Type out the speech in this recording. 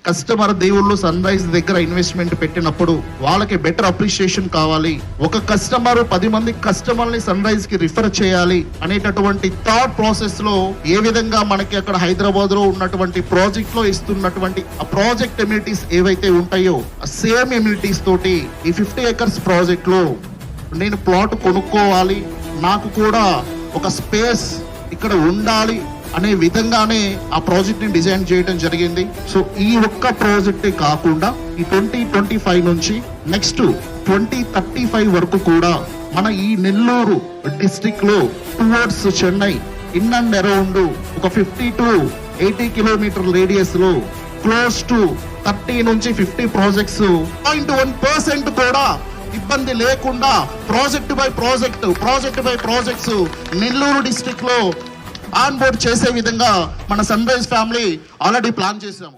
Customer దేవుళ్ళు sun rise దగ్గర investment పెట్టినప్పుడు వాళ్ళకి బెటర్ అప్రిషియేషన్ కావాలి, ఒక కస్టమర్ 10 మంది కస్టమర్ని సన్ రైజ్ కి రిఫర్ చేయాలి అనేటటువంటి థాట్ ప్రాసెస్ లో ఏ విధంగా మనకి అక్కడ హైదరాబాద్ లో ఉన్నటువంటి ప్రాజెక్ట్ లో ఇస్తున్నటువంటి ఆ ప్రాజెక్ట్ ఎమ్యూనిటీస్ ఏవైతే ఉంటాయో ఆ సేమ్ ఎమ్యూనిటీస్ తోటి ఈ 50 acres ప్రాజెక్ట్ లో నేను ప్లాట్ కొనుక్కోవాలి, నాకు కూడా ఒక స్పేస్ ఇక్కడ ఉండాలి అనే విధంగానే ఆ ప్రాజెక్ట్ ని డిజైన్ చేయడం జరిగింది. సో ఈ ఒక్క ప్రాజెక్టే కాకుండా ఈ 2025 నుంచి నెక్స్ట్ 2035 వరకు కూడా మన ఈ నెల్లూరు డిస్ట్రిక్ట్ లో towards Chennai in and around ఒక 50 to 80 కిలోమీటర్ రేడియస్ లో క్లోజ్ టు 30 నుంచి 50 ప్రాజెక్ట్స్ 0.1% కూడా ఇబ్బంది లేకుండా project by projects Nellore district లో ఆన్ బోర్డ్ చేసే విధంగా మన Sunrise family already plan చేసాము.